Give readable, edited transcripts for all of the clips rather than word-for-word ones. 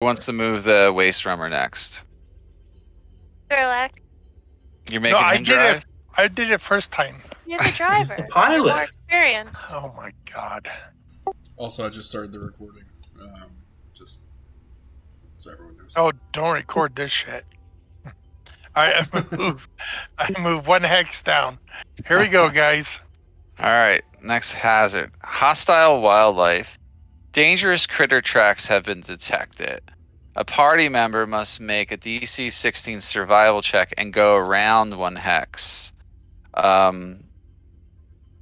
Who wants to move the waste rummer next? Sherlock, You're No, making I him did drive? it. I did it first time. you're the He's the driver. You're more pilot. experienced. Oh my god. Also, I just started the recording. Just so everyone knows. Oh, don't record this shit. Alright, I moved one hex down. Here we go, guys. Alright, next hazard. Hostile wildlife. Dangerous critter tracks have been detected. A party member must make a DC 16 survival check and go around one hex.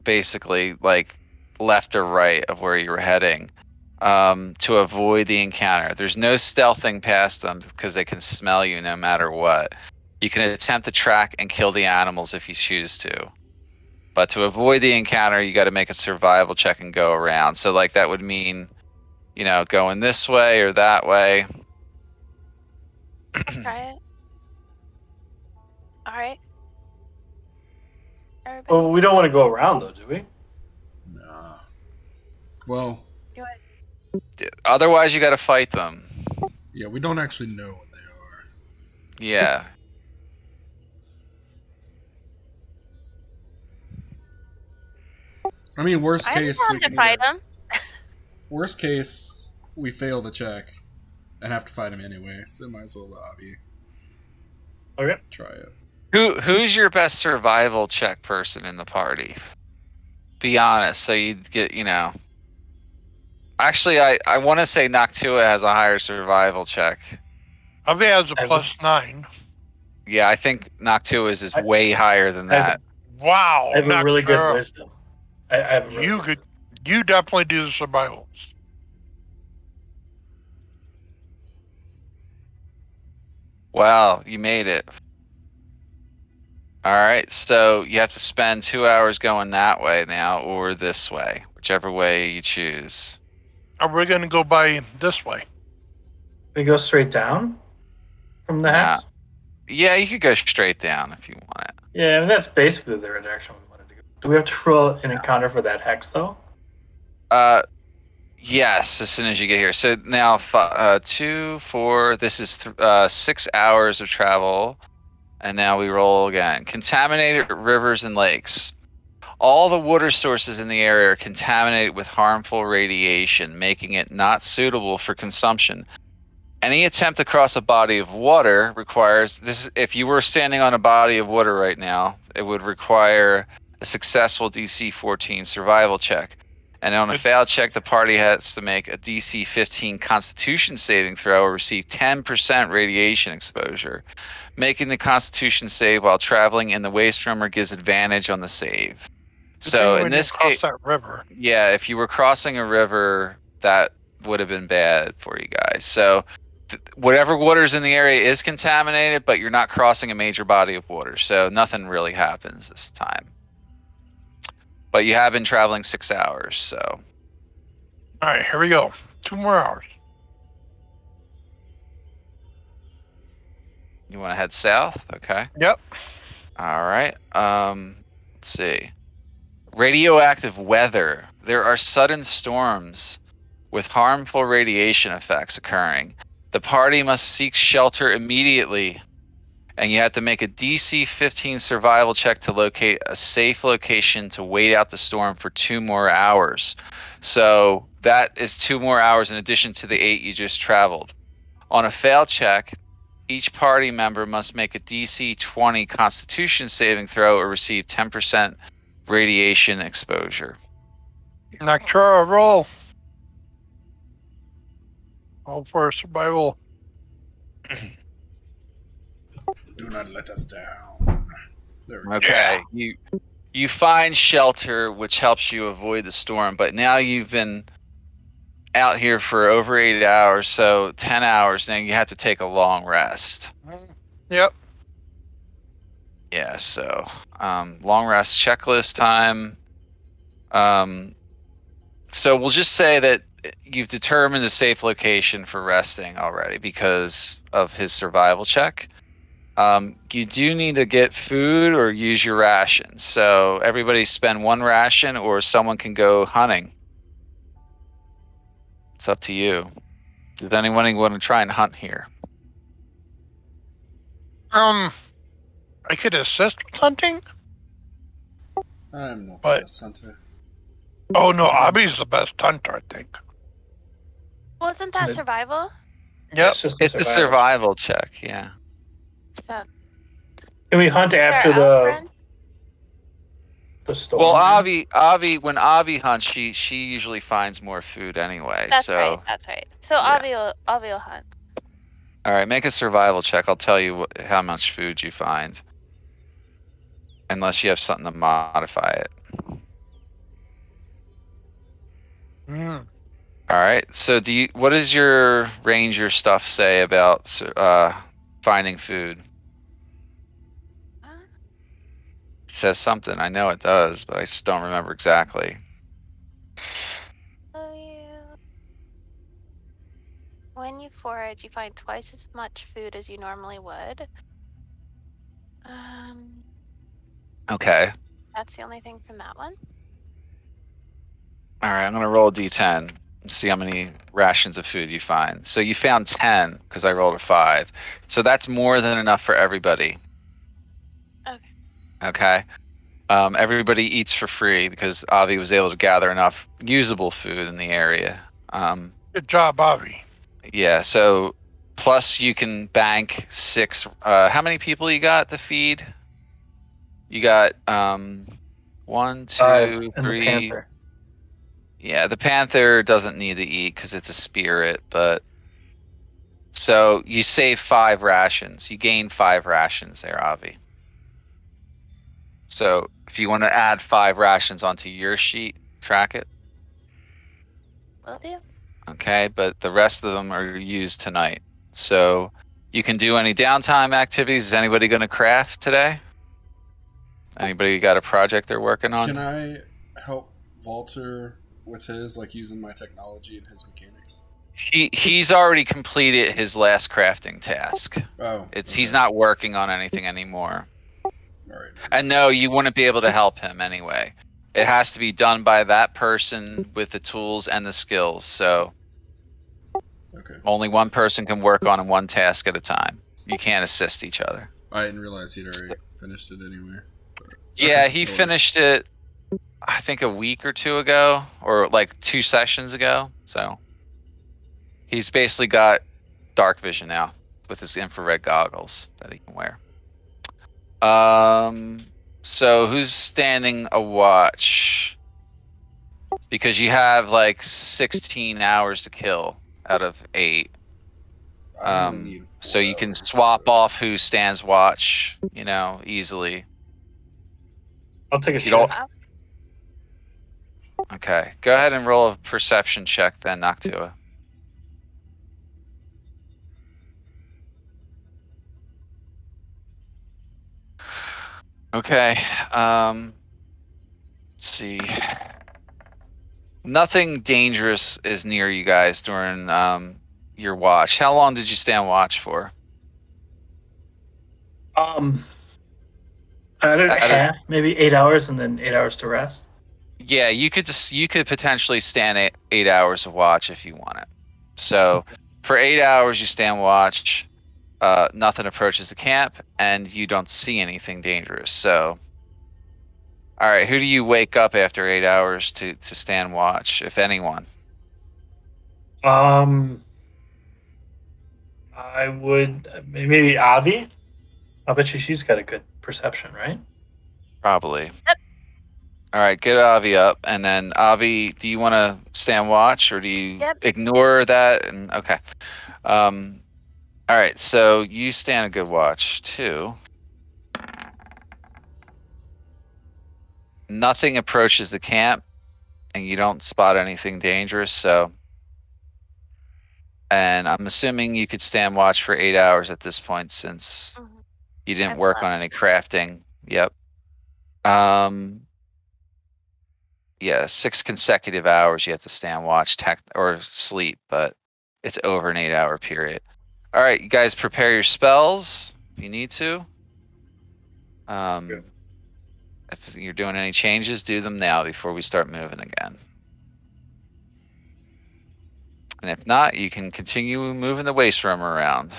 Basically, like left or right of where you were heading, to avoid the encounter. There's no stealthing past them because they can smell you no matter what. You can attempt to track and kill the animals if you choose to. But to avoid the encounter, you got to make a survival check and go around. So, like, that would mean, you know, going this way or that way. Try it. Alright. Everybody, Well, we don't want to go around, though, do we? Nah. Well, do it. Otherwise, you got to fight them. yeah, we don't actually know what they are. Yeah. I mean, worst I'm case, down we to can fight either- him. Worst case, we fail the check and have to fight him anyway. So might as well lobby. Okay. Try it. Who's your best survival check person in the party? Be honest, so you get, you know. Actually, I want to say Noctua has a higher survival check. Avi has a +9. Yeah, I think Noctua's is way higher than that. Wow. I have a really good Noctura. wisdom. I have a really You good could. You definitely do the survivals. Wow, you made it. All right, so you have to spend 2 hours going that way now or this way, whichever way you choose. Are we going to go by this way? We go straight down from the Nah. hex? Yeah, you could go straight down if you want it. Yeah, I mean, that's basically the direction we wanted to go. Do we have to roll an encounter for that hex, though? Yes, as soon as you get here. So now, 2, 4. This is 6 hours of travel, and now we roll again. Contaminated rivers and lakes. All the water sources in the area are contaminated with harmful radiation, making it not suitable for consumption. Any attempt to cross a body of water requires this. If you were standing on a body of water right now, it would require a successful DC 14 survival check. And on a failed check, the party has to make a DC 15 Constitution saving throw or receive 10% radiation exposure. Making the Constitution save while traveling in the waste rumor gives advantage on the save. So in this case, that river. yeah, if you were crossing a river, that would have been bad for you guys. So whatever water's in the area is contaminated, but you're not crossing a major body of water, so nothing really happens this time. But you have been traveling 6 hours, so. All right, here we go. 2 more hours. You want to head south? Okay. Yep. All right. Let's see. Radioactive weather. There are sudden storms with harmful radiation effects occurring. The party must seek shelter immediately, and you have to make a DC 15 survival check to locate a safe location to wait out the storm for 2 more hours. So that is 2 more hours in addition to the 8 you just traveled. On a failed check, each party member must make a DC 20 Constitution saving throw or receive 10% radiation exposure. Noctura, roll. Roll for survival. Do not let us down. There we go. Okay, you find shelter, which helps you avoid the storm. But now you've been out here for over 8 hours, so 10 hours. Now you have to take a long rest. Yep. Yeah, so long rest checklist time. So we'll just say that you've determined a safe location for resting already because of his survival check. You do need to get food or use your rations. So everybody spend 1 ration or someone can go hunting. It's up to you. Does anyone want to try and hunt here? I could assist with hunting. I'm not the But- best hunter. Oh no, Abby's the best hunter, I think. Wasn't that Isn't it- survival? Yep. It's just It's a survival check, yeah. So Can we hunt is our after elf friend? the storm? Well, then? when Avi hunts, she usually finds more food anyway. That's so, right. That's right. So yeah. Avi will hunt. All right, make a survival check. I'll tell you how much food you find, unless you have something to modify it. Mm. All right. So, what does your ranger stuff say about finding food? Huh? It says something. I know it does, but I just don't remember exactly. Oh, yeah. When you forage, you find twice as much food as you normally would. Okay. That's the only thing from that one. All right. I'm gonna roll a d10 and see how many rations of food you find. So you found 10 because I rolled a 5. So that's more than enough for everybody. Okay. Okay. Everybody eats for free because Avi was able to gather enough usable food in the area. Good job, Abby. Yeah, so plus you can bank 6. How many people you got to feed? You got 1, 5 2, and the 3. panther. Yeah, the panther doesn't need to eat because it's a spirit, but so you save 5 rations. You gain 5 rations there, Avi. So if you want to add 5 rations onto your sheet, track it. Will do. Okay, but the rest of them are used tonight. So you can do any downtime activities. Is anybody going to craft today? Anybody got a project they're working on? Can I help Walter with his, like using my technology and his mechanics? He's already completed his last crafting task. Oh, He's not working on anything anymore. All right. And no, you wouldn't be able to help him anyway. It has to be done by that person with the tools and the skills. So Okay. only one person can work on one task at a time. You can't assist each other. I didn't realize he'd already finished it anyway. But, Yeah, okay, he no worries. finished it, I think a week or 2 ago, or like 2 sessions ago. So he's basically got dark vision now with his infrared goggles that he can wear. So who's standing a watch? Because you have like 16 hours to kill out of 8. I only need 4 So you can hours, swap so- off who stands watch, easily. I'll take a You don't- shift. Okay, go ahead and roll a perception check then, Noctua. Okay, let's see. Nothing dangerous is near you guys during your watch. How long did you stand watch for? I don't I don't- half, maybe 8 hours, and then 8 hours to rest. Yeah, you could potentially stand 8 hours of watch if you want it. So for 8 hours you stand watch. Nothing approaches the camp, and you don't see anything dangerous. So, all right, who do you wake up after 8 hours to stand watch, if anyone? I would maybe Avi. I bet she's got a good perception, right? Probably. Yep. All right, get Avi up, and then Avi, do you want to stand watch, or do you Yep. ignore that? And okay. All right, so you stand a good watch too. Nothing approaches the camp, and you don't spot anything dangerous. So, and I'm assuming you could stand watch for 8 hours at this point, since Mhm. you didn't I've work on slept. any crafting. Yep. Yeah, 6 consecutive hours you have to stand watch or sleep, but it's over an 8-hour period. All right, you guys prepare your spells if you need to. Good. If you're doing any changes, do them now before we start moving again. And if not, you can continue moving the waste room around.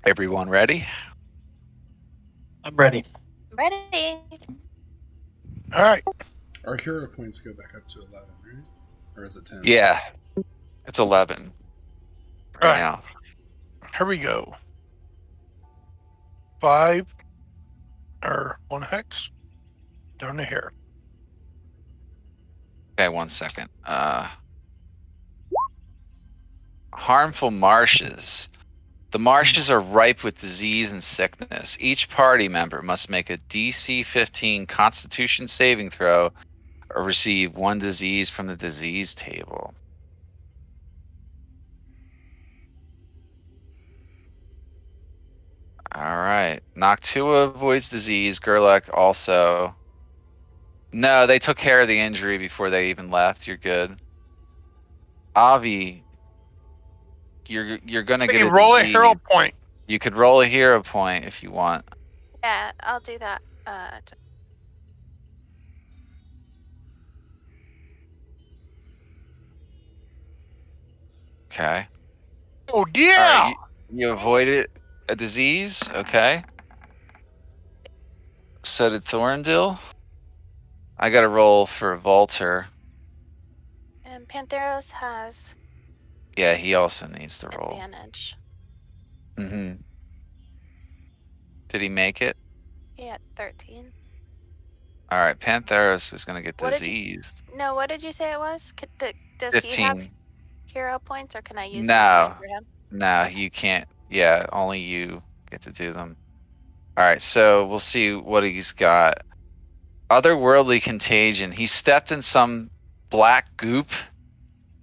Everyone ready? I'm ready. Ready? All right. Our hero points go back up to 11, right? Or is it 10? Yeah. It's 11 right All right. now. Here we go. 5 or 1 hex down to here. Okay, 1 second. Harmful marshes. The marshes are ripe with disease and sickness. Each party member must make a DC 15 Constitution saving throw or receive 1 disease from the disease table. All right. Noctua avoids disease. Gerlach also. No, they took care of the injury before they even left. You're good. Avi, you're gonna get Hey, a roll a disease. hero point. You could roll a hero point if you want. Yeah, I'll do that. Okay. Oh, All yeah. right. You avoided a disease. Okay. So did Thorndil. I got to roll for Volter. And Pantheros has Yeah, he also needs to roll. advantage. Mm-hmm. Did he make it? He had 13. All right. Pantheros is gonna get What did you- diseased. No, what did you say it was? Does he have 15. hero points, or can I use No. one for him? No, you can't. Yeah, only you get to do them. All right, so we'll see what he's got. Otherworldly contagion. He stepped in some black goop,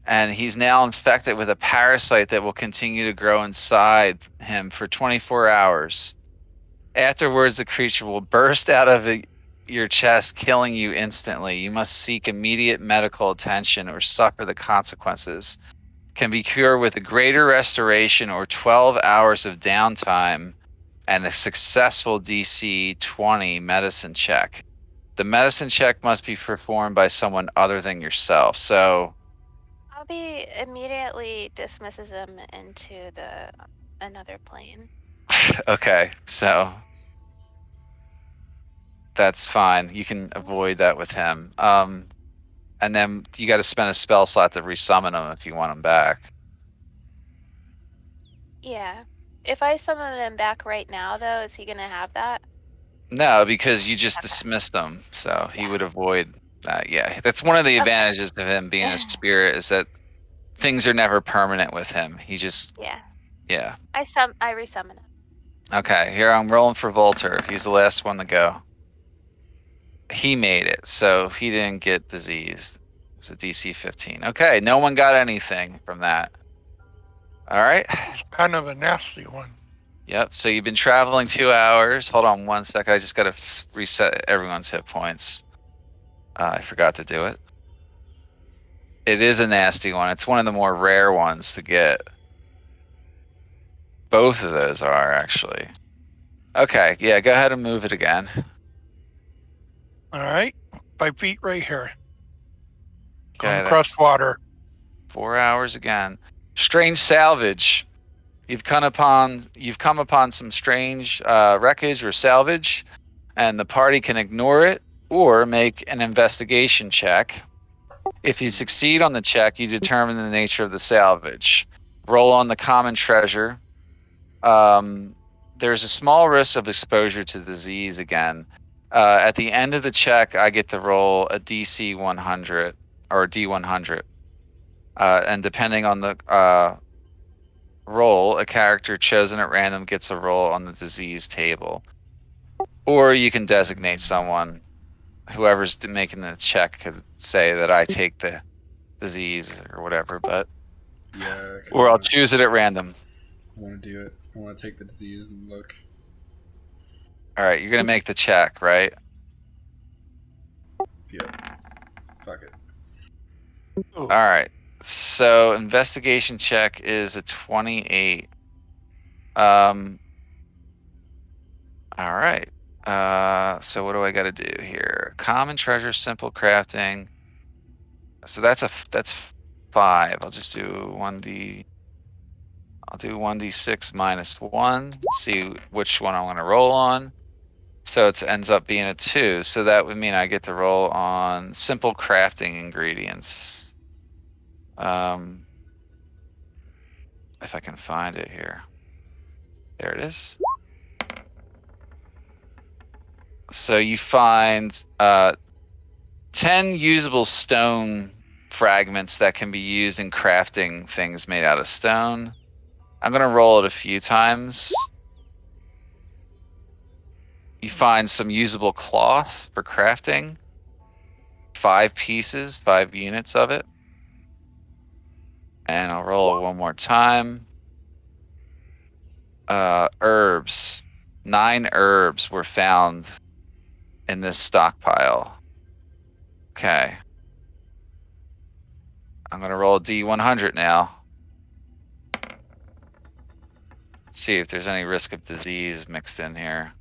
and he's now infected with a parasite that will continue to grow inside him for 24 hours. Afterwards, the creature will burst out of your chest, killing you instantly. You must seek immediate medical attention or suffer the consequences. Can be cured with a greater restoration or 12 hours of downtime and a successful DC 20 medicine check. The medicine check must be performed by someone other than yourself. So, Bobby immediately dismisses him into another plane. okay, so that's fine. You can avoid that with him. And then you got to spend a spell slot to resummon him if you want him back. Yeah. If I summon him back right now, though, is he gonna have that? No, because you just Okay. dismissed him, so he Yeah. would avoid that. Yeah, that's one of the Okay. advantages of him being a spirit is that things are never permanent with him. He just, Yeah. yeah. I resummon him. Okay, here I'm rolling for Volter. He's the last one to go. He made it, so he didn't get diseased. It was a DC 15. Okay, no one got anything from that. All right. It's kind of a nasty one. Yep. So you've been traveling 2 hours. Hold on 1 sec. I just got to reset everyone's hit points. I forgot to do it. It is a nasty one. It's one of the more rare ones to get. Both of those are actually. Okay. Yeah. Go ahead and move it again. All right. 5 feet right here. Going Okay, across water. 4 hours again. Strange salvage. You've come upon some strange wreckage or salvage, and the party can ignore it or make an investigation check. If you succeed on the check, you determine the nature of the salvage. Roll on the common treasure. There's a small risk of exposure to disease again. At the end of the check, I get to roll a DC 100 or a D100. And depending on the roll, a character chosen at random gets a roll on the disease table. Or you can designate someone. Whoever's making the check could say that I take the disease or whatever, but Yeah. or I'll choose it at random. I want to do it. I want to take the disease and look. All right, you're gonna make the check, right? Yeah. Fuck it. Ooh. All right. So investigation check is a 28. All right. So what do I got to do here? Common treasure, simple crafting. So that's 5. I'll just do 1d. I'll do 1d6 minus 1. See which one I want to roll on. So it ends up being a 2. So that would mean I get to roll on simple crafting ingredients. If I can find it here. There it is. So you find 10 usable stone fragments that can be used in crafting things made out of stone. I'm going to roll it a few times. You find some usable cloth for crafting. 5 pieces, 5 units of it. And I'll roll it one more time. Herbs. 9 herbs were found in this stockpile. Okay. I'm going to roll a D100 now. See if there's any risk of disease mixed in here.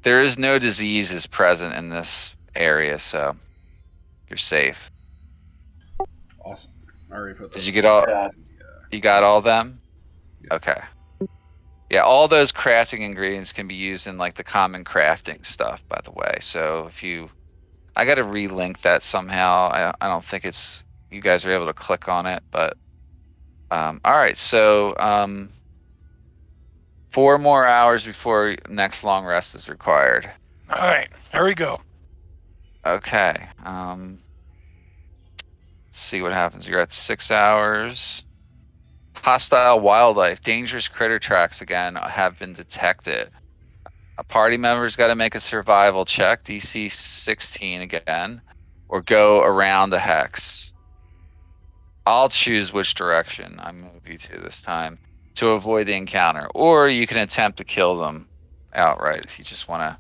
There is no diseases present in this area, so you're safe. Awesome. I already put those. Did you get all? Yeah. You got all of them? Yeah. Okay. Yeah, all those crafting ingredients can be used in like the common crafting stuff, by the way. So if you, I got to relink that somehow. I don't think it's, you guys are able to click on it, but all right. So 4 more hours before next long rest is required. All right, here we go. Okay. Let's see what happens. You're at 6 hours. Hostile wildlife, dangerous critter tracks again have been detected. A party member's got to make a survival check, DC 16 again, or go around the hex. I'll choose which direction I move you to this time to avoid the encounter, or you can attempt to kill them outright if you just want to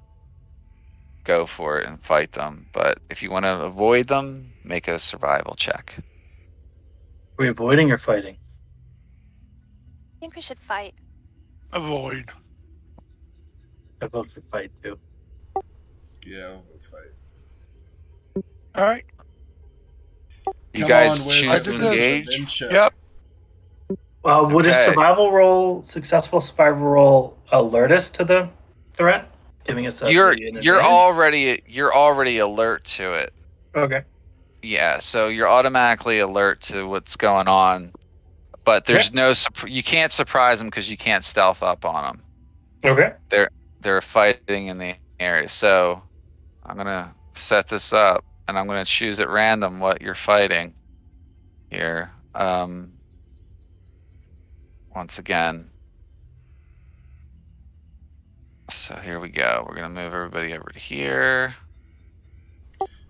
go for it and fight them. But if you want to avoid them, make a survival check. Are we avoiding or fighting? I think we should fight. Avoid. I vote for fight too. Yeah, we'll fight. All right. You Come guys on, choose Wiz, to this is engage? adventure. Yep. Would a Okay. successful survival roll alert us to the threat, giving us You're an advantage? already alert to it. Okay. Yeah, so you're automatically alert to what's going on, but there's you can't surprise them because you can't stealth up on them. Okay. They're fighting in the area. So I'm gonna set this up, and I'm gonna choose at random what you're fighting here. Once again. So here we go. We're gonna move everybody over to here.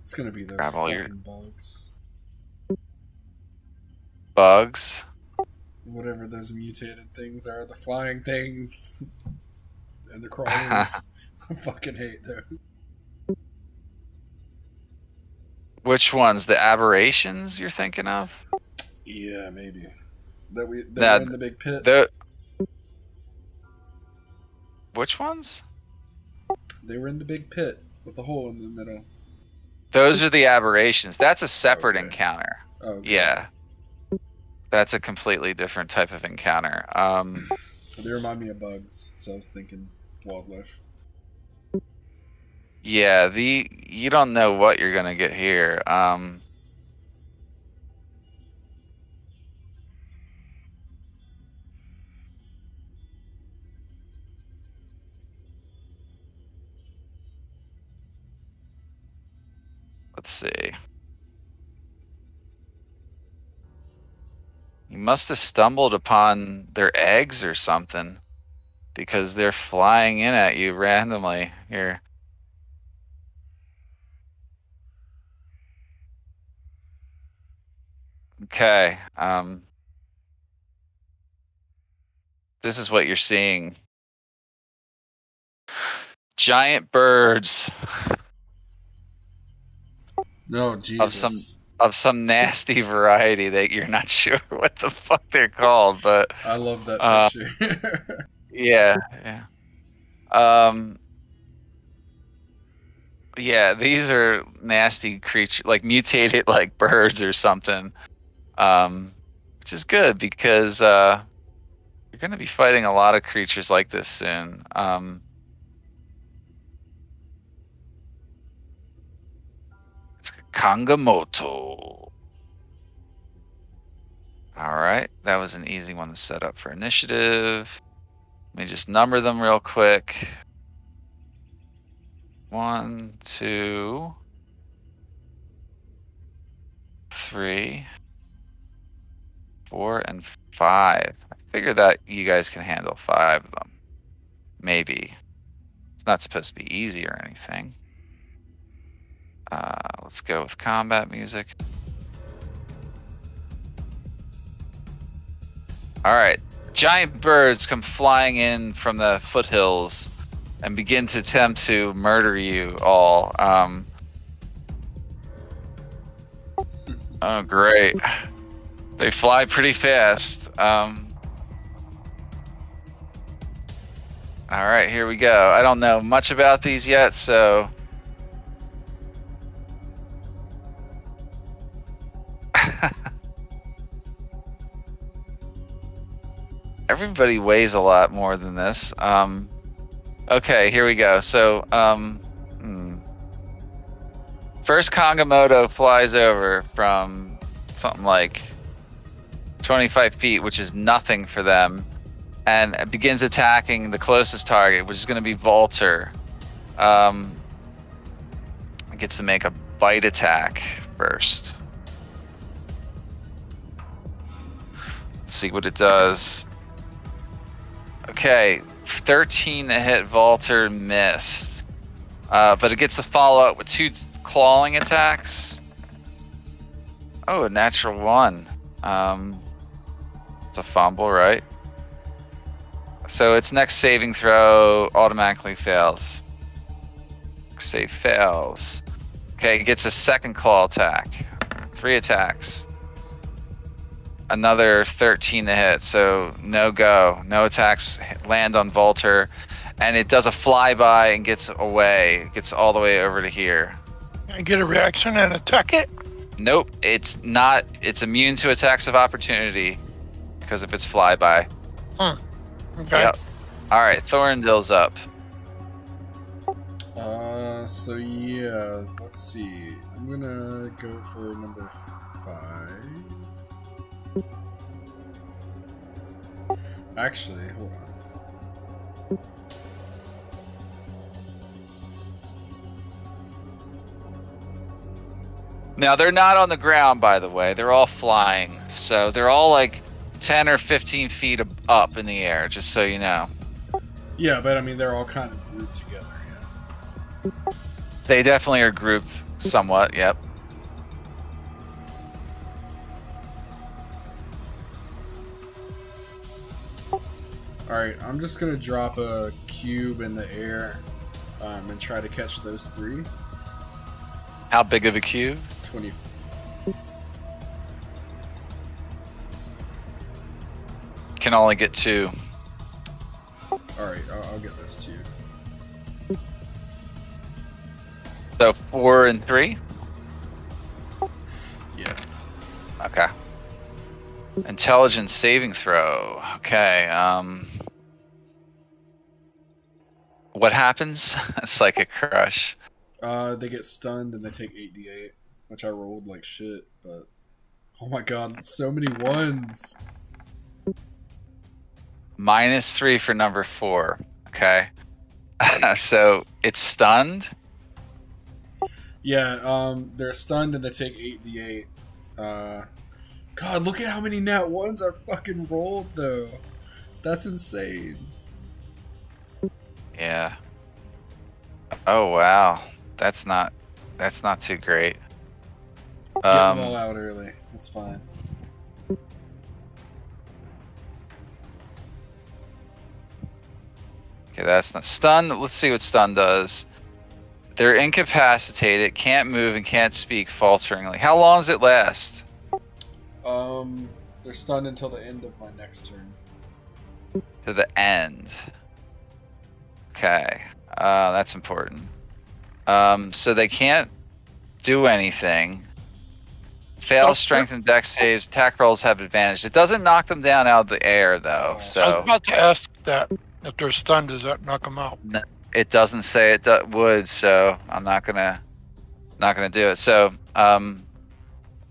It's gonna be those Grab all your- fucking bugs. Bugs. Whatever those mutated things are, the flying things and the crawlers. I fucking hate those. Which ones? The aberrations you're thinking of? Yeah, maybe. That were Nah, in the big pit. Which ones? They were in the big pit with the hole in the middle. Those are the aberrations. That's a separate Okay. encounter. Oh, God. Yeah. That's a completely different type of encounter. They remind me of bugs, so I was thinking wildlife. Yeah, you don't know what you're gonna get here. Let's see. You must have stumbled upon their eggs or something, because they're flying in at you randomly here. Okay. This is what you're seeing. Giant birds No, Jesus. of some nasty variety that you're not sure what the fuck they're called, but I love that picture. yeah, yeah. Yeah, these are nasty creatures, like mutated like birds or something. Which is good because you're going to be fighting a lot of creatures like this soon. It's Kangamoto. All right, that was an easy one to set up for initiative. Let me just number them real quick. 1, 2, 3, 4, and 5. I figure that you guys can handle 5 of them. Maybe. It's not supposed to be easy or anything. Let's go with combat music. All right. Giant birds come flying in from the foothills and begin to attempt to murder you all. Oh, great. They fly pretty fast. All right, here we go. I don't know much about these yet, so... Everybody weighs a lot more than this. Okay, here we go. So, first Kangamoto flies over from something like 25 feet, which is nothing for them, and begins attacking the closest target, which is going to be Volter. Gets to make a bite attack first. Let's see what it does. Okay, 13 to hit Volter, missed. But it gets to follow up with 2 clawing attacks. Oh, a natural 1. It's a fumble, right? So its next saving throw automatically fails. Save fails. Okay, it gets a second claw attack. 3 attacks. Another 13 to hit, so no go. No attacks land on Volter. And it does a flyby and gets away. It gets all the way over to here. I get a reaction and attack it? Nope, it's not. It's immune to attacks of opportunity because of its flyby. Okay. Yep. Alright, Thorndale's up. So yeah, let's see. I'm gonna go for number 5. Actually, hold on. Now, they're not on the ground, by the way. They're all flying. So they're all like 10 or 15 feet up in the air, just so you know. Yeah, but I mean, they're all kind of grouped together, yeah. They definitely are grouped somewhat, yep. Alright, I'm just gonna drop a cube in the air and try to catch those 3. How big of a cube? 20. Can only get 2. Alright, I'll get those 2. So 4 and 3? Yeah. Okay. Intelligence saving throw. Okay, what happens? Psychic crush. They get stunned and they take 8d8, which I rolled like shit, but oh my god, so many 1s. -3 for number 4. Okay. So it's stunned. Yeah, they're stunned and they take 8d8. God, look at how many nat 1s I fucking rolled though. That's insane. Yeah. Oh wow. That's not too great. Get them all out early. That's fine. Okay, that's not stun. Let's see what stun does. They're incapacitated, can't move, and can't speak falteringly. How long does it last? They're stunned until the end of my next turn. To the end. Okay, that's important. So they can't do anything. Fail Okay. strength and dex saves. Attack rolls have advantage. It doesn't knock them down out of the air though. Oh. I was So about to ask that. If they're stunned, does that knock them out? it doesn't say it would. So I'm not gonna do it. So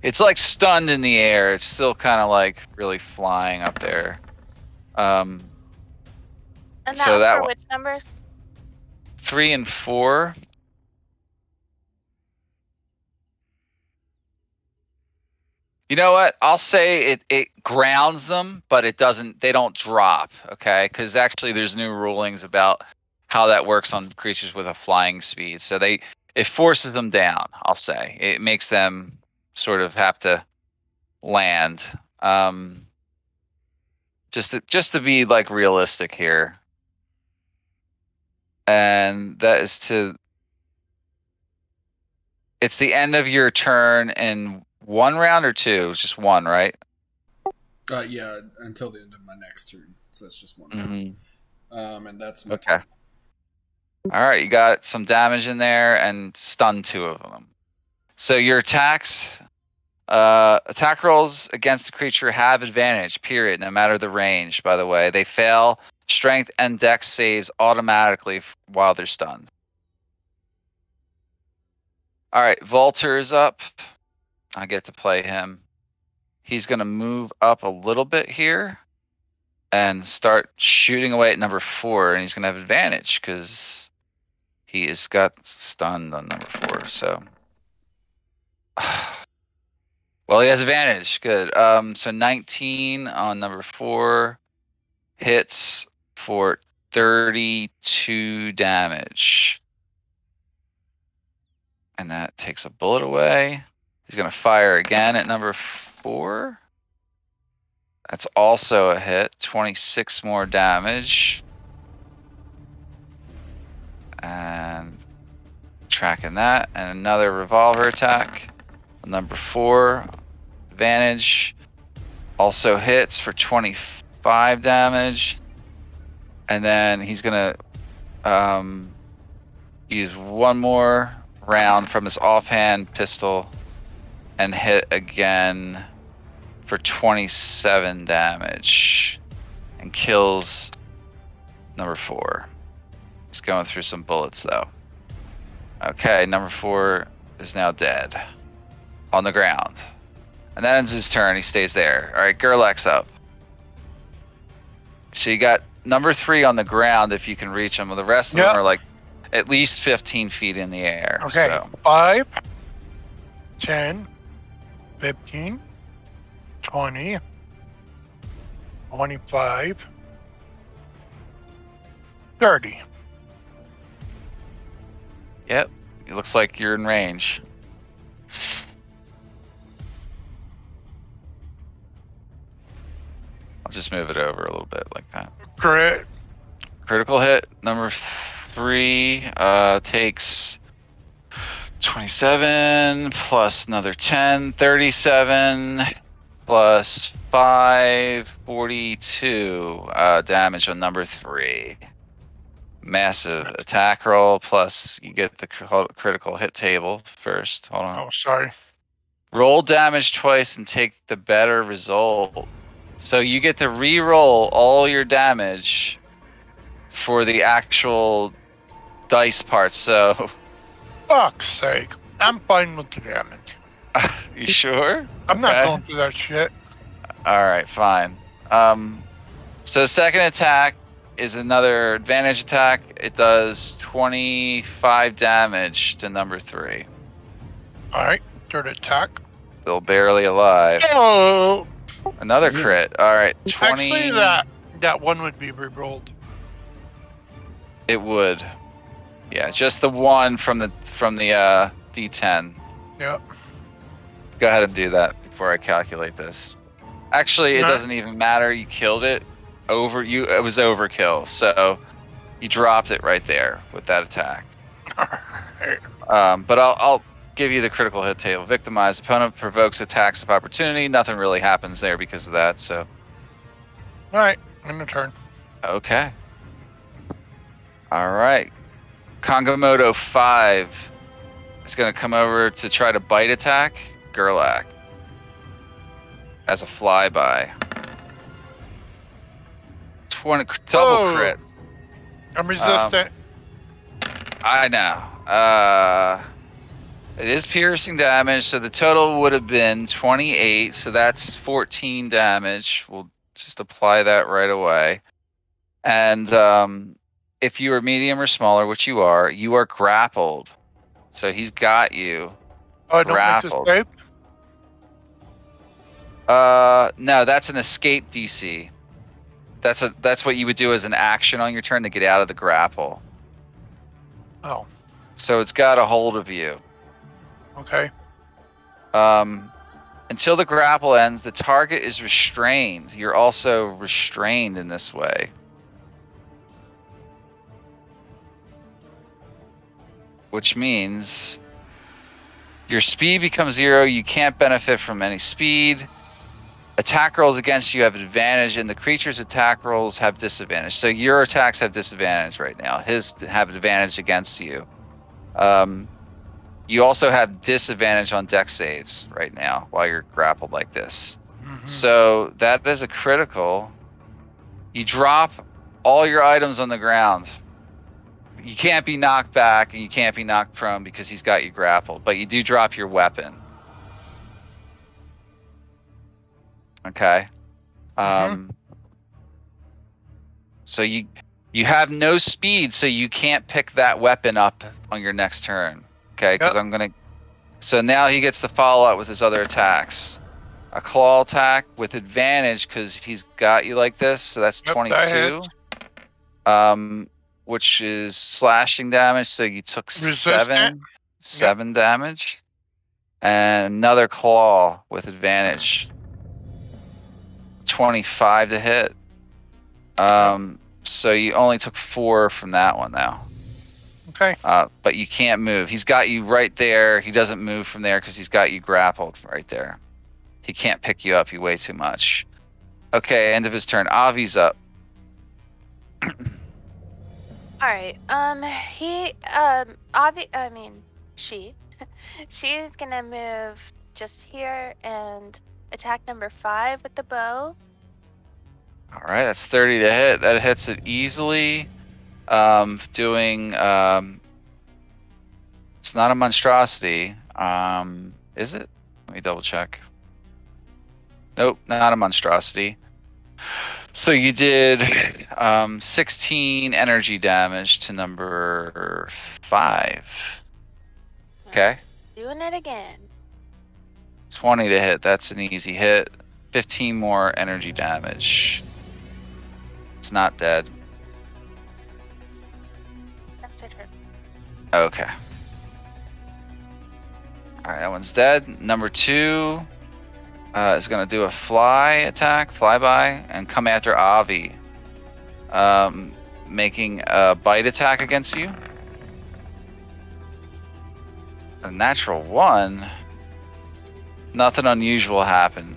it's like stunned in the air. It's still kind of like really flying up there. And that So was that for one. which numbers? 3 and 4. You know what? I'll say it grounds them, but it doesn't. They don't drop. Okay, because actually there's new rulings about how that works on creatures with a flying speed. So it forces them down. I'll say it makes them sort of have to land. Just to be like realistic here, and that is to. It's the end of your turn in one round or two. It's just one, right? Yeah, until the end of my next turn. So that's just one. Mm-hmm. And that's my Okay. turn. All right, you got some damage in there and stun 2 of them. So your attacks, attack rolls against the creature have advantage. Period. No matter the range. By the way, they fail strength and dex saves automatically while they're stunned. All right, Volter is up. I get to play him. He's going to move up a little bit here and start shooting away at number 4, and he's going to have advantage because he has got stunned on number 4. So, well, he has advantage. Good. So 19 on number 4 hits for 32 damage, and that takes a bullet away. He's going to fire again at number 4. That's also a hit. 26 more damage. And tracking that. And another revolver attack. Number 4. Advantage. Also hits for 25 damage. And then he's going to use one more round from his offhand pistol and hit again for 27 damage and kills number 4. He's going through some bullets though. Okay, number 4 is now dead on the ground. And that ends his turn. He stays there. All right, Gerlach's up. So you got number 3 on the ground if you can reach him. The rest of them are like at least 15 feet in the air. Okay. So. 5, 10, 15, 20, 25, 30. Yep. It looks like you're in range. I'll just move it over a little bit like that. Crit. Critical hit. Number 3 takes 27 plus another 10, 37 plus 5, 42 damage on number 3. Massive attack roll plus you get the critical hit table first. Hold on. Oh, sorry. Roll damage twice and take the better result. So you get to re-roll all your damage for the actual dice part. So, Fuck's sake. I'm fine with the damage. you sure? I'm not Okay. going through that shit. All right, fine. So second attack is another advantage attack. It does 25 damage to number 3. Alright. Third attack. Still barely alive. Oh! Another crit. All right, 20. Actually, that one would be re-rolled. It would. Yeah, just the one from the D10. Yep. Go ahead and do that before I calculate this. Actually, it No. doesn't even matter. You killed it. It was overkill. So you dropped it right there with that attack. But I'll give you the critical hit table. Victimized opponent provokes attacks of opportunity. Nothing really happens there because of that. So Alright. End of turn. okay. All right. Kongomoto 5 is going to come over to try to bite attack Gerlach as a flyby. 20 double Oh. crit. I'm resistant. I know. It is piercing damage, so the total would have been 28, so that's 14 damage. We'll just apply that right away. And if you are medium or smaller, which you are grappled. So he's got you Oh, I don't make to grappled. escape? No, that's an escape DC. That's what you would do as an action on your turn to get out of the grapple. Oh, So it's got a hold of you. okay. Until the grapple ends, the target is restrained. You're also restrained in this way. Which means your speed becomes 0. You can't benefit from any speed. Attack rolls against you have advantage, and the creature's attack rolls have disadvantage. So your attacks have disadvantage right now. His have advantage against you. You also have disadvantage on dex saves right now while you're grappled like this. Mhm. So that is a critical. You drop all your items on the ground. You can't be knocked back and you can't be knocked prone because he's got you grappled, but you do drop your weapon. Okay. So you have no speed, so you can't pick that weapon up on your next turn. Okay, because Yep. So now he gets to follow up with his other attacks. A claw attack with advantage because he's got you like this, so that's Yep, 22. Which is slashing damage, so you took Resistant. seven damage. And another claw with advantage. 25 to hit. So you only took 4 from that one now. Okay. But you can't move. He's got you right there. He doesn't move from there because he's got you grappled right there. He can't pick you up. You weigh too much. Okay, end of his turn. Avi's up. All right. She, she's gonna move just here and attack number 5 with the bow. All right, that's 30 to hit. That hits it easily. Doing it's not a monstrosity. Is it? Let me double check. Nope, not a monstrosity. So you did 16 energy damage to number 5. Okay. Doing it again. 20 to hit. That's an easy hit. 15 more energy damage. It's not dead. That's her turn. Okay. Alright, that one's dead. Number 2 is going to do a flyby, and come after Avi. Making a bite attack against you. A natural 1. Nothing unusual happened.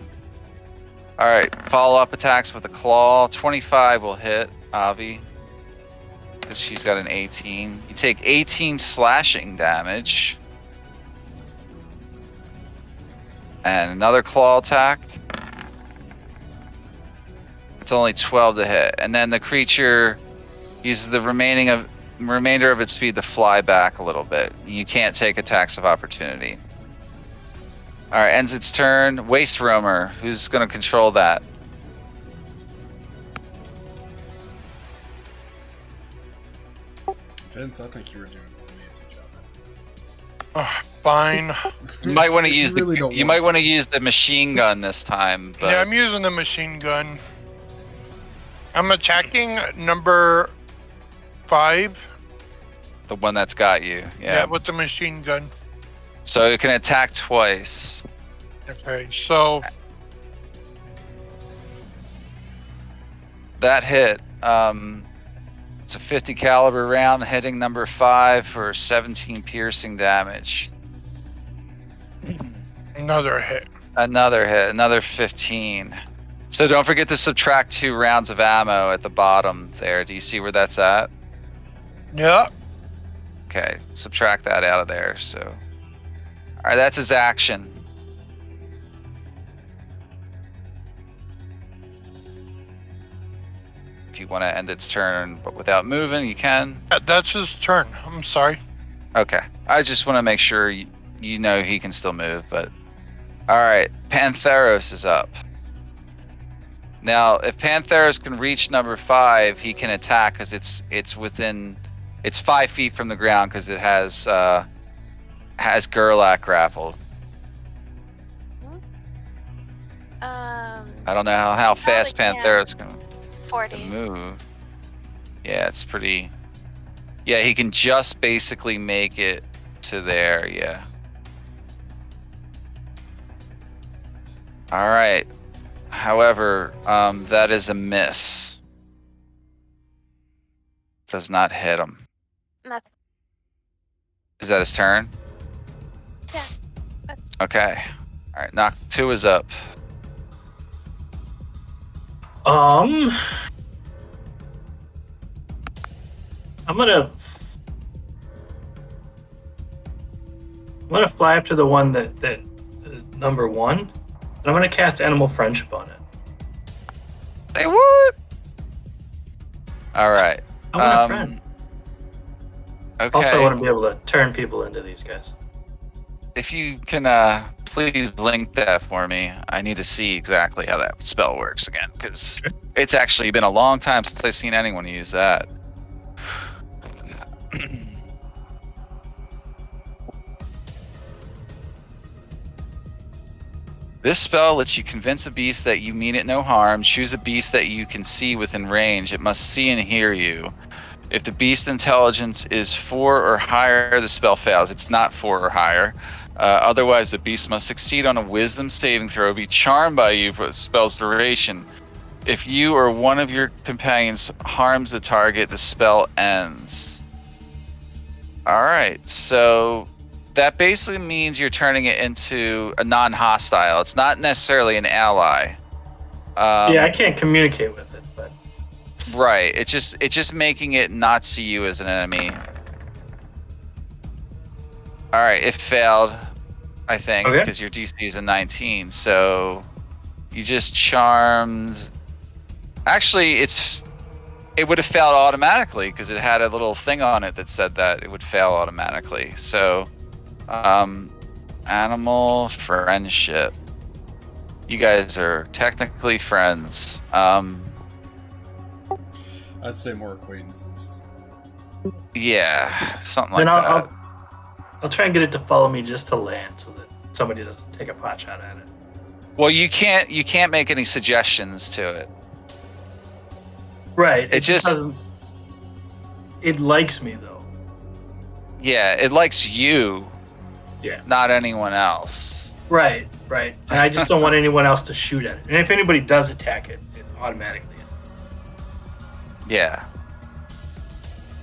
Alright, follow-up attacks with a claw. 25 will hit Avi, because she's got an 18. You take 18 slashing damage. And another claw attack. It's only 12 to hit. And then the creature uses the remainder of its speed to fly back a little bit. You can't take attacks of opportunity. Alright, ends its turn. Waste Roamer, who's going to control that? Vince, I think you were doing an amazing job. Fine. You might want to use really don't you might want to use the machine gun this time, but Yeah, I'm using the machine gun. I'm attacking number 5. the one that's got you. Yeah, with the machine gun. So it can attack twice. Okay, so That hit. It's a 50 caliber round hitting number 5 for 17 piercing damage. another hit. Another hit, another 15. So don't forget to subtract 2 rounds of ammo at the bottom there. Do you see where that's at? Yeah. Okay, subtract that out of there. So, all right, that's his action. If you want to end its turn, but without moving, you can. That's his turn. I'm sorry. Okay, I just want to make sure you know he can still move. But all right, Pantheros is up. Now, if Pantheros can reach number 5, he can attack because it's 5 feet from the ground because it has Gerlach grappled. I don't know how fast Pantheros can 40. move. Yeah, it's pretty. Yeah, he can just basically make it to there. Yeah. All right. However, that is a miss. Does not hit him. Nothing. Is that his turn? Yeah. Okay. All right. Knock 2 is up. I'm gonna fly up to the one that number 1, and I'm gonna cast Animal Friendship on it. Hey, what? All right. I want a friend. Okay. Also, I want to be able to turn people into these guys. If you can, please link that for me. I need to see exactly how that spell works again, because it's actually been a long time since I've seen anyone use that. This spell lets you convince a beast that you mean it no harm. Choose a beast that you can see within range. It must see and hear you. If the beast intelligence is 4 or higher, the spell fails. It's not 4 or higher. Otherwise, the beast must succeed on a wisdom saving throw, be charmed by you for the spell's duration. If you or one of your companions harms the target, the spell ends. Alright, so that basically means you're turning it into a non-hostile. It's not necessarily an ally. Yeah, I can't communicate with it, but right. It's just making it not see you as an enemy. All right, it failed, I think, Okay. because your DC is a 19. So you just charmed. Actually, it would have failed automatically because it had a little thing on it that said that it would fail automatically. So, animal friendship. You guys are technically friends. I'd say more acquaintances. Yeah, something like then that. I'll try and get it to follow me just to land, so that somebody doesn't take a pot shot at it. Well, you can't make any suggestions to it. Right. It just doesn't. It likes me though. yeah, it likes you. Yeah. Not anyone else. Right. And I just don't want anyone else to shoot at it. And if anybody does attack it, it automatically. Yeah.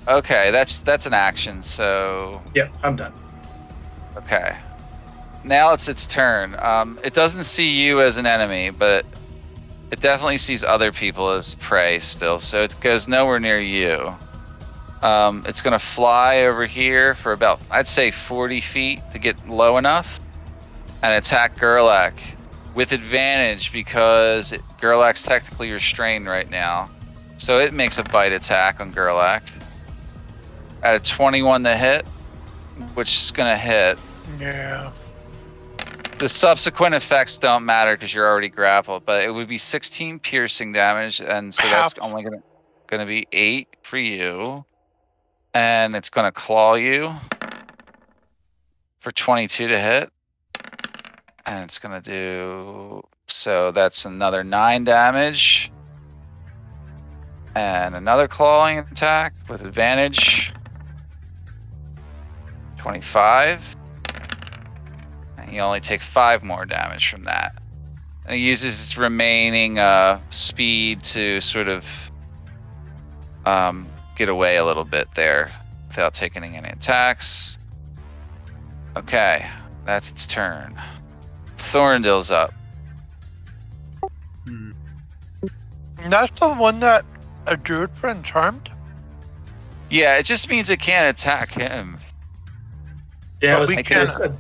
Okay, that's an action. So Yep, I'm done. okay. Now it's its turn. It doesn't see you as an enemy, but it definitely sees other people as prey still. So it goes nowhere near you. It's gonna fly over here for about, I'd say 40 feet to get low enough, and attack Gerlach with advantage because Gerlach's technically restrained right now. So it makes a bite attack on Gerlach at a 21 to hit, which is gonna hit. Yeah. The subsequent effects don't matter because you're already grappled, but it would be 16 piercing damage, and so that's only gonna be 8 for you, and it's gonna claw you for 22 to hit, and it's gonna do so. That's another 9 damage, and another clawing attack with advantage. 25. You only take 5 more damage from that. And it uses its remaining speed to sort of get away a little bit there without taking any attacks. Okay, that's its turn. Thorndale's up. That's the one that a druid friend charmed? Yeah, it just means it can't attack him. Yeah, But we can.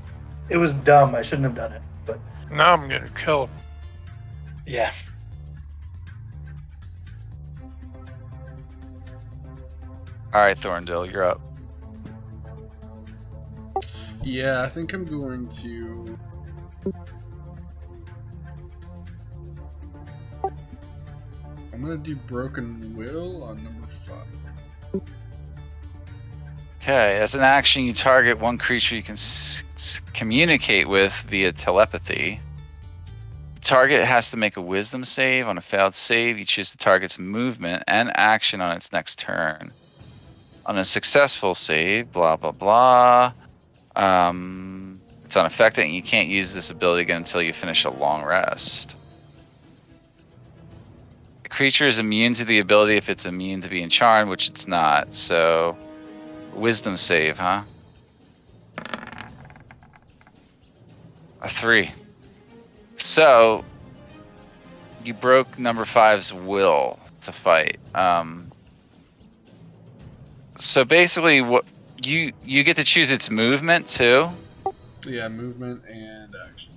it was dumb. I shouldn't have done it. But Now I'm gonna kill him. yeah. All right, Thorndale, you're up. Yeah, I think I'm going to. I'm gonna do Broken Will on number 5. Okay, as an action, you target one creature you can communicate with via telepathy. The target has to make a wisdom save. On a failed save, you choose the target's movement and action on its next turn. On a successful save, blah, blah, blah. It's unaffected, and you can't use this ability again until you finish a long rest. The creature is immune to the ability if it's immune to being charmed, which it's not. So, wisdom save, huh? A 3. So, you broke number 5's will to fight. So basically, what you get to choose its movement too. Yeah, movement and action.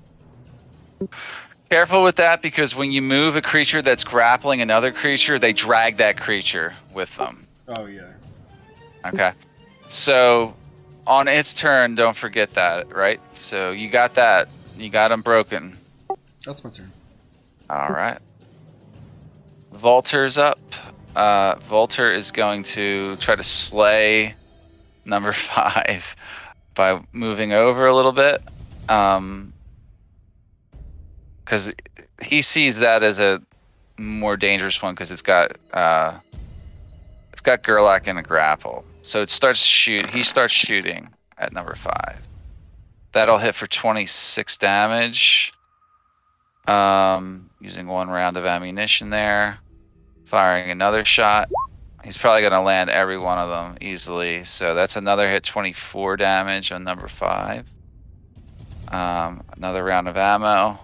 Careful with that, because when you move a creature that's grappling another creature, they drag that creature with them. Oh, yeah. Okay. So on its turn, don't forget that, right? So you got that. You got them broken. That's my turn. All right. Volter's up. Volter is going to try to slay number 5 by moving over a little bit. Because he sees that as a more dangerous one, because it's got Gerlach in a grapple. So it starts he starts shooting at number 5. That'll hit for 26 damage. Using 1 round of ammunition there. Firing another shot. He's probably going to land every one of them easily. So that's another hit, 24 damage on number 5. Another round of ammo.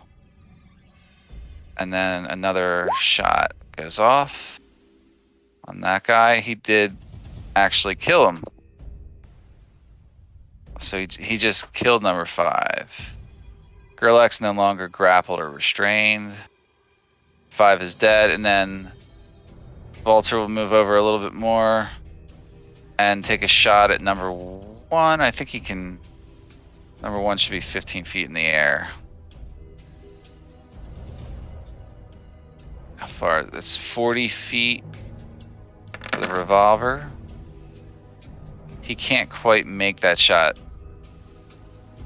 And then another shot goes off on that guy. He did actually kill him. So he just killed number 5. Gerlach's no longer grappled or restrained. 5 is dead, and then Volter will move over a little bit more and take a shot at number 1. I think he can. Number 1 should be 15 feet in the air. How far? That's 40 feet for the revolver. He can't quite make that shot.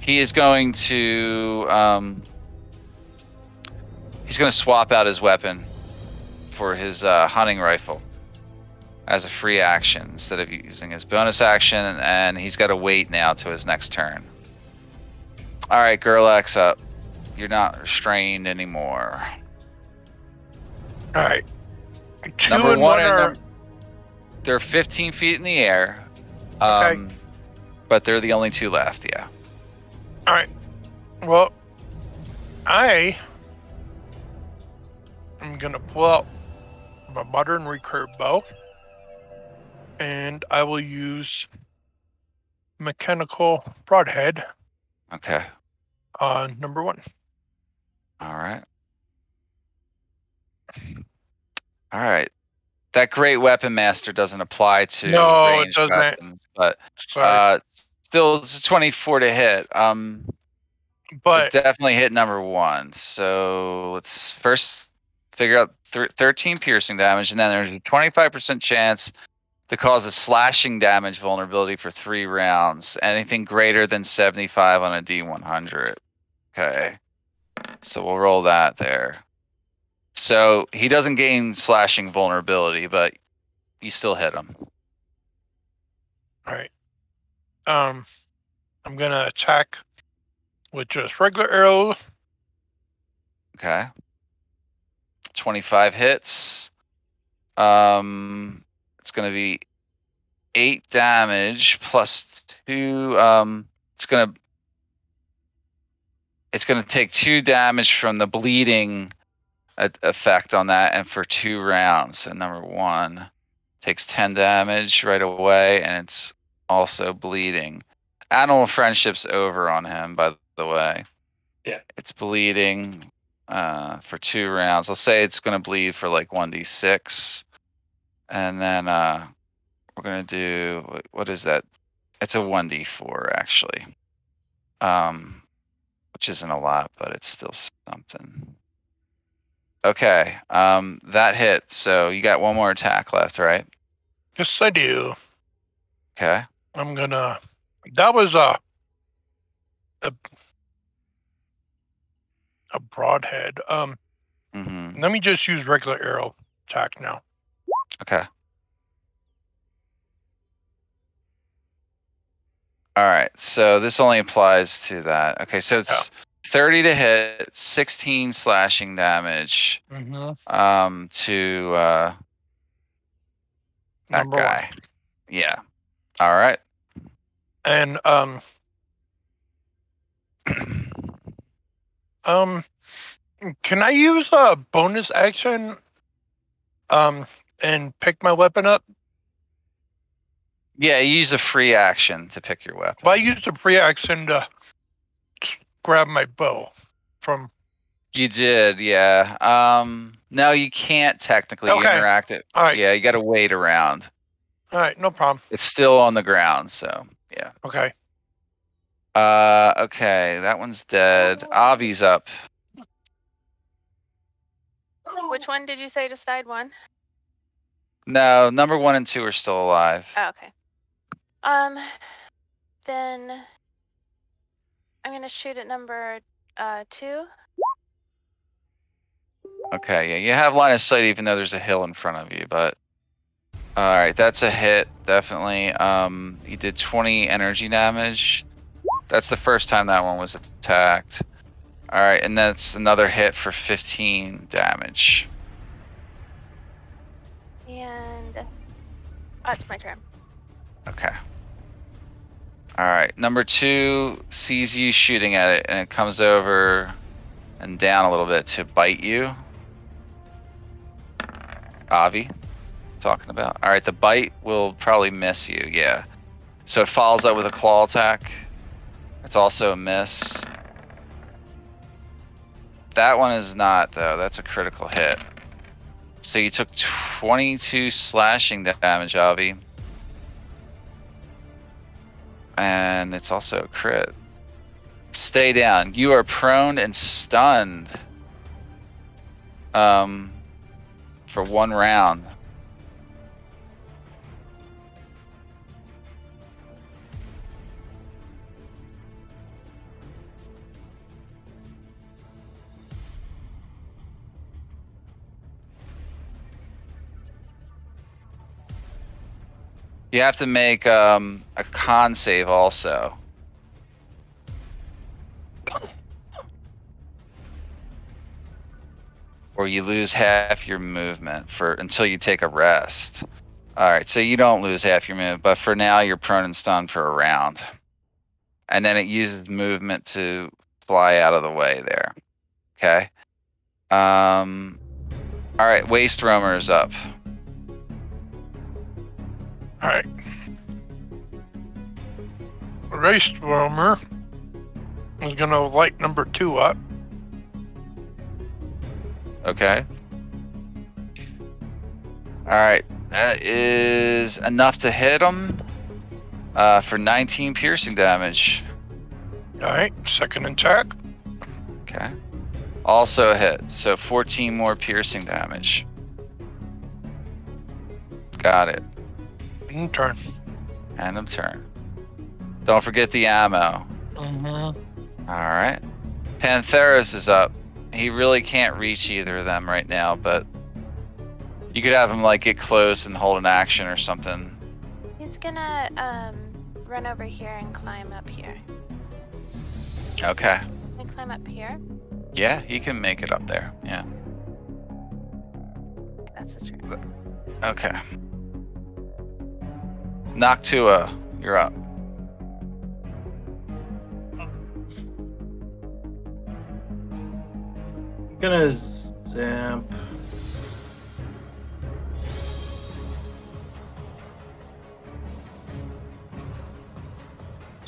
He is going to. He's going to swap out his weapon for his hunting rifle as a free action instead of using his bonus action, and he's got to wait now to his next turn. All right, Gerlach's up. You're not restrained anymore. All right. 2 Number and 1 1 are. they're 15 feet in the air. Okay. But they're the only 2 left, yeah. All right. Well, I am gonna pull out my modern recurve bow, and I will use mechanical broadhead Okay. on number 1. All right. All right. That great weapon master doesn't apply to No, it ranged doesn't. weapons, but Sorry, still it's a 24 to hit. but Definitely hit number 1. So let's first figure out 13 piercing damage, and then there's a 25% chance to cause a slashing damage vulnerability for 3 rounds. Anything greater than 75 on a D100. Okay. So we'll roll that there. So he doesn't gain slashing vulnerability, but you still hit him. all right. I'm gonna attack with just regular arrows. Okay. 25 hits. It's going to be 8 damage plus 2. It's going to take 2 damage from the bleeding effect on that, and for 2 rounds. So number 1. Takes 10 damage right away, and it's also bleeding. Animal friendship's over on him, by the way. Yeah. It's bleeding for 2 rounds. I'll say it's going to bleed for like 1d6. And then we're going to do, what is that? It's a 1d4, actually. Which isn't a lot, but it's still something. Okay, that hit. So you got one more attack left, right? Yes, I do. Okay. I'm gonna. That was a broadhead. Mm-hmm. Let me just use regular arrow attack now. Okay. All right. So this only applies to that. Okay. So it's 30 to hit, 16 slashing damage. Mm-hmm. To that Number guy. Yeah. All right. And can I use a bonus action and pick my weapon up? Yeah, you use a free action to pick your weapon. Well, I used a free action to grab my bow from. You did, yeah. No, you can't technically interact it. All right. Yeah, you got to wait around. All right, no problem. It's still on the ground, so yeah. Okay. Okay, that one's dead. Avi's up. Which one did you say just died? One? No, number 1 and 2 are still alive. Oh, okay. Then I'm gonna shoot at number 2. Okay, yeah, you have line of sight even though there's a hill in front of you, but all right, that's a hit, definitely. You did 20 energy damage. That's the first time that one was attacked. All right, and that's another hit for 15 damage. And it's my turn. Okay. All right, number 2 sees you shooting at it, and it comes over and down a little bit to bite you. Avi, talking about. All right, the bite will probably miss you, yeah. So it follows up with a claw attack. It's also a miss. That one is not, though. That's a critical hit. So you took 22 slashing damage, Avi. And it's also a crit. Stay down. You are prone and stunned. For 1 round. You have to make a con save also. Or you lose half your movement until you take a rest. All right, so you don't lose half your movement, but for now you're prone and stunned for a round. And then it uses movement to fly out of the way there. Okay. All right, Waste Roamer is up. All right. Race Roamer is going to light number 2 up. Okay. All right, that is enough to hit him for 19 piercing damage. All right, second attack. Okay. Also a hit, so 14 more piercing damage. Got it. In turn. End of turn. Don't forget the ammo. Mm-hmm. All right. Pantheris is up. He really can't reach either of them right now, but you could have him like get close and hold an action or something. He's gonna run over here and climb up here. Okay. Can I climb up here? Yeah, he can make it up there. Yeah. That's his turn. Okay. Noctua, you're up. I'm gonna zap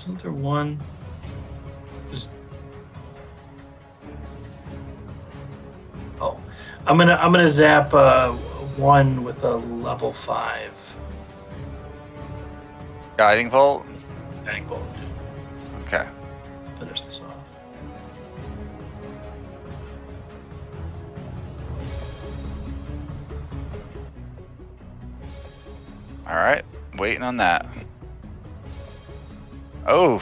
Isn't there one? Oh, I'm gonna zap one with a level 5 Guiding Bolt? guiding bolt. Okay. Finish this off. Alright. Waiting on that. Oh.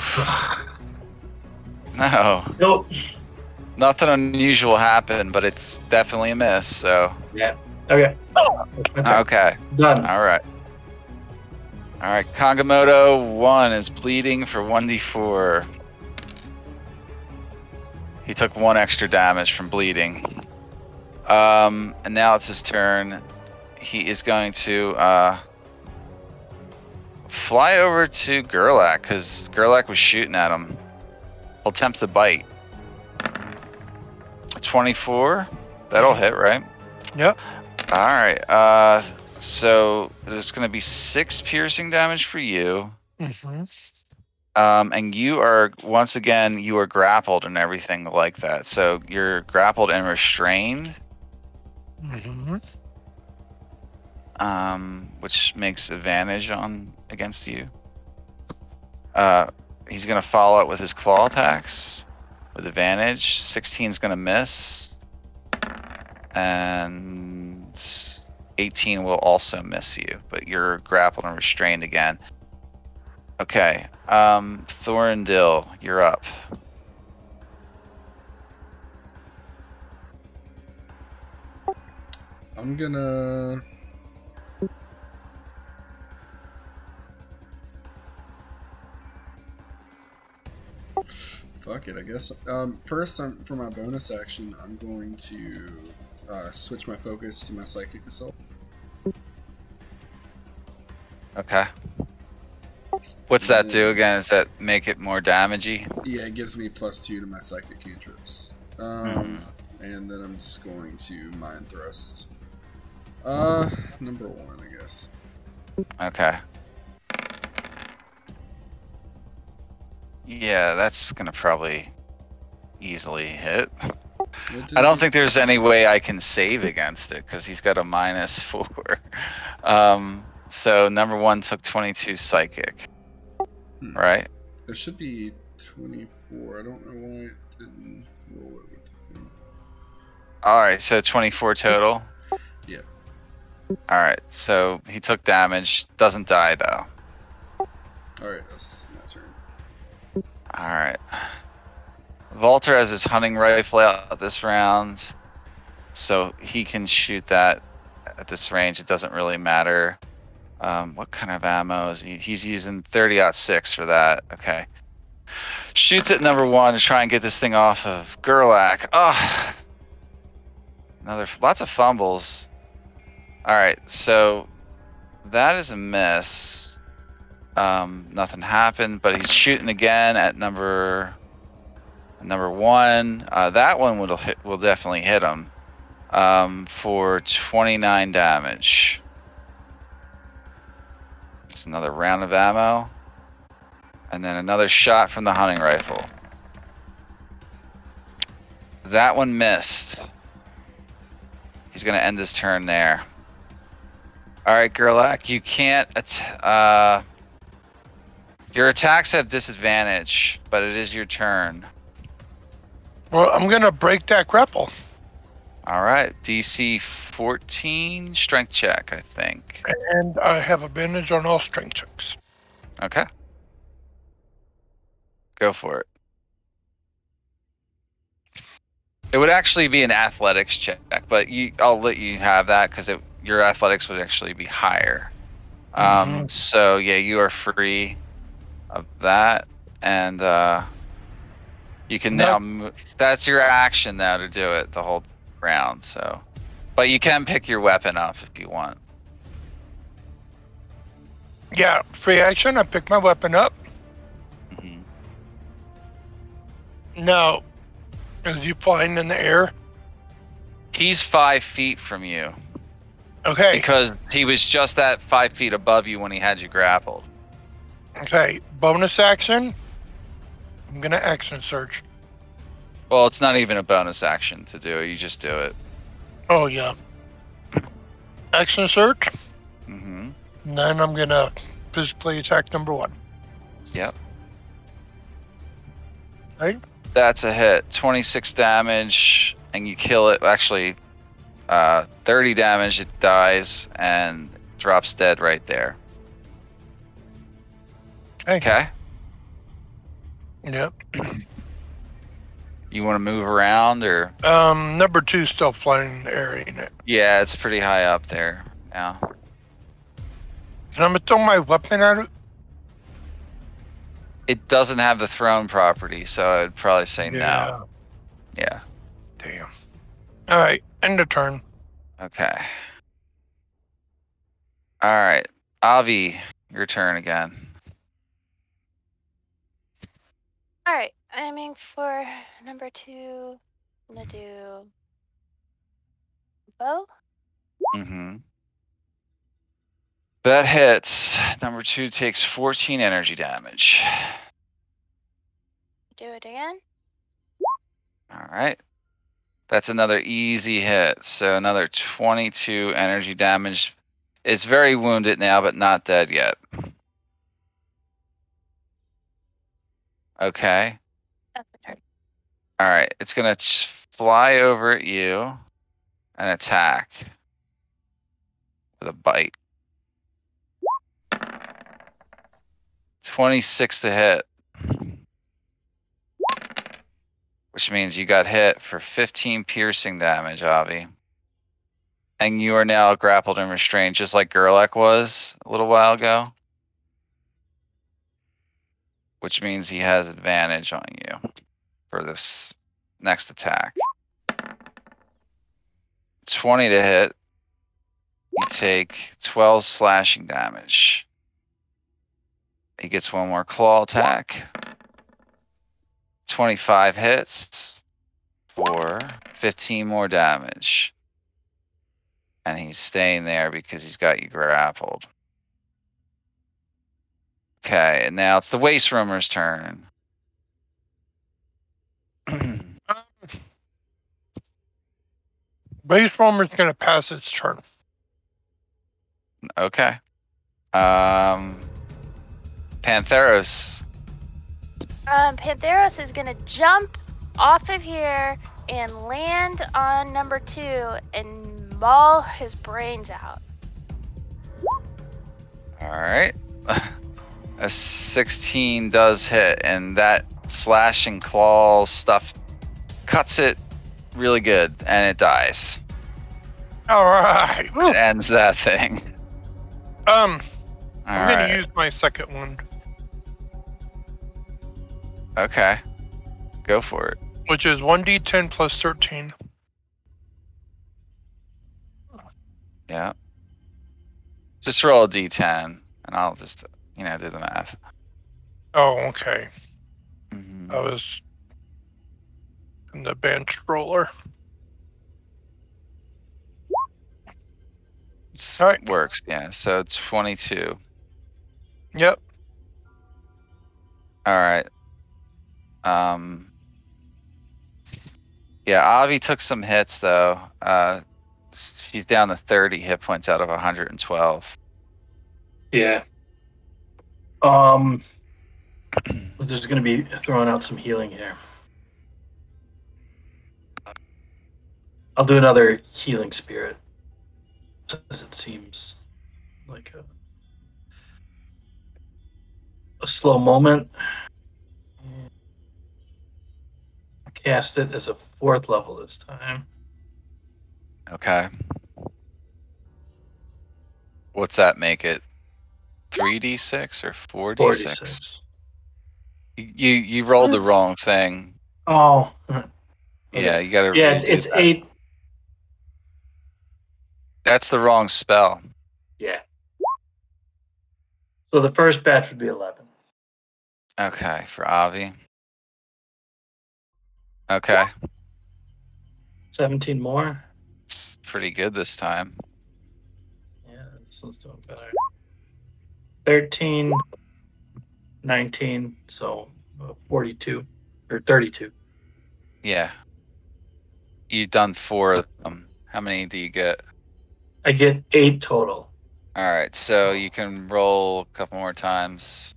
No. Nope. Nothing unusual happened, but it's definitely a miss, so. Yeah. Okay. Okay. Done. Alright. Alright, Kangamoto 1 is bleeding for 1d4. He took 1 extra damage from bleeding. And now it's his turn. He is going to fly over to Gerlach, because Gerlach was shooting at him. He'll attempt to bite. 24? That'll hit, right? Yep. Alright, so there's going to be 6 piercing damage for you. Mm-hmm. And you are, once again, you are grappled and everything like that. So you're grappled and restrained, Mm-hmm. which makes advantage on against you. He's going to follow it with his claw attacks with advantage. 16 is going to miss. And 18 will also miss you, but you're grappled and restrained again. Okay, Thorndil, you're up. I'm gonna. Fuck it, I guess. First, for my bonus action, I'm going to switch my focus to my psychic assault. Okay. What's that do again? Does that make it more damagey? Yeah, it gives me +2 to my psychic cantrips. And then I'm just going to mind thrust. Number 1, I guess. Okay. Yeah, that's gonna probably easily hit. I don't think there's any way I can save against it because he's got a -4. So number 1 took 22 psychic, right? There should be 24. I don't know why it didn't roll it with the thing. All right, so 24 total. Yeah. All right, so he took damage. Doesn't die though. All right, that's my turn. All right. Walter has his hunting rifle out this round, so he can shoot that at this range. It doesn't really matter. What kind of ammo is he? He's using 30-06 for that. Okay. Shoots at number 1 to try and get this thing off of Gerlach. Oh, lots of fumbles. All right, so that is a miss. Nothing happened, but he's shooting again at number 1. That one will definitely hit him for 29 damage. Just another round of ammo, and then another shot from the hunting rifle. That one missed. He's gonna end his turn there. All right, Gerlach, you can't. Your attacks have disadvantage, but it is your turn. Well, I'm gonna break that grapple. All right, DC 14 strength check, I think. And I have advantage on all strength checks. Okay. Go for it. It would actually be an athletics check, but I'll let you have that because your athletics would actually be higher. So yeah, you are free of that, and you can now that's your action now to do it the whole round. So, but you can pick your weapon up if you want. Yeah, free action. I pick my weapon up. Mm-hmm. Now, is he flying in the air? He's 5 feet from you. Okay. Because he was just at 5 feet above you when he had you grappled. Okay. Bonus action. I'm gonna action search. Well, it's not even a bonus action to do it. You just do it. Oh yeah. Action search. Mm-hmm. And then I'm gonna physically attack number 1. Yep. Okay. That's a hit. 26 damage, and you kill it. Actually, 30 damage. It dies and drops dead right there. Okay. Yep. You want to move around, or? Number 2 still flying in the air, ain't it? Yeah, it's pretty high up there. Yeah. And I'm gonna throw my weapon at it. It doesn't have the thrown property, so I'd probably say no. Yeah. Damn. All right. End of turn. Okay. All right. Avi, your turn again. All right, aiming for number 2. I'm gonna do bow. Mm-hmm. That hits. Number 2 takes 14 energy damage. Do it again. All right. That's another easy hit. So another 22 energy damage. It's very wounded now, but not dead yet. Okay. That's my turn. All right. It's going to fly over at you and attack with a bite. 26 to hit. Which means you got hit for 15 piercing damage, Avi. And you are now grappled and restrained, just like Gerlach was a little while ago. Which means he has advantage on you for this next attack. 20 to hit. You take 12 slashing damage. He gets one more claw attack. 25 hits for 15 more damage. And he's staying there because he's got you grappled. Okay, and now it's the Waste Roamer's turn. Base Roamer's gonna pass its turn. Okay. Pantheros. Pantheros is gonna jump off of here and land on number 2 and maul his brains out. All right. A 16 does hit, and that slashing claw stuff cuts it really good, and it dies. All right. It ends that thing. I'm All gonna right. use my second one, Okay. Go for it. which is 1d10 plus 13. Yeah. Just roll a d10, and I'll just, do the math. Oh, okay. Mhm. I was in the bench roller. It's- All right. Works, yeah. So it's 22. Yep. All right. Yeah, Avi took some hits though. She's down to 30 hit points out of 112. Yeah. There's going to be throwing out some healing here. I'll do another healing spirit, as it seems like a slow moment. Cast it as a 4th level this time. Okay. What's that make it? 3d6 or 4d6? 46. You rolled the What? wrong thing. Oh. Yeah, Okay. you got to Yeah, redo it's that. 8. That's the wrong spell. Yeah. So the first batch would be 11. Okay, for Avi. Okay. 17 more. It's pretty good this time. Yeah, this one's doing better. 13, 19, so 42 or 32. Yeah. You've done 4 of them. How many do you get? I get 8 total. All right, so you can roll a couple more times.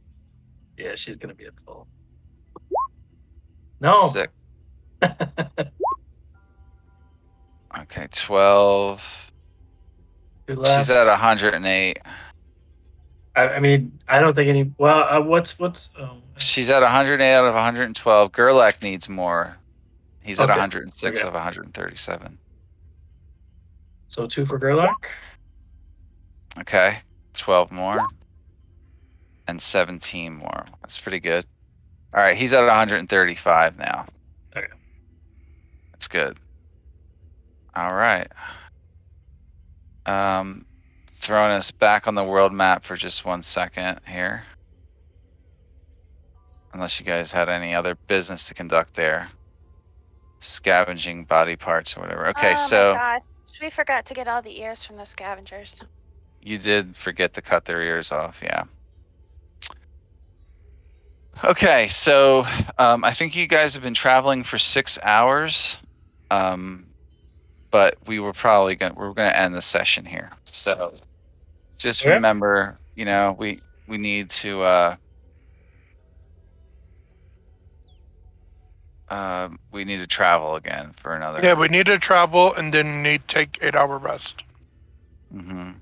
Yeah, she's gonna be at full. No. Sick. Okay, 12. Two left. She's at 108. I mean, I don't think any. Well, what's? She's at 108 out of 112. Gerlach needs more. He's at Okay, 106 okay. of 137. So 2 for Gerlach. Okay, 12 more. And 17 more. That's pretty good. All right, he's at 135 now. Okay. That's good. All right. Throwing us back on the world map for just 1 second here. Unless you guys had any other business to conduct there. Scavenging body parts or whatever. Okay, Oh so my god. We forgot to get all the ears from the scavengers. you did forget to cut their ears off, yeah. Okay, so I think you guys have been traveling for 6 hours. But we're gonna end the session here. So just Okay. remember, you know, we need to travel again for another. Yeah, we need to travel and then need to take 8-hour rest. Mhm.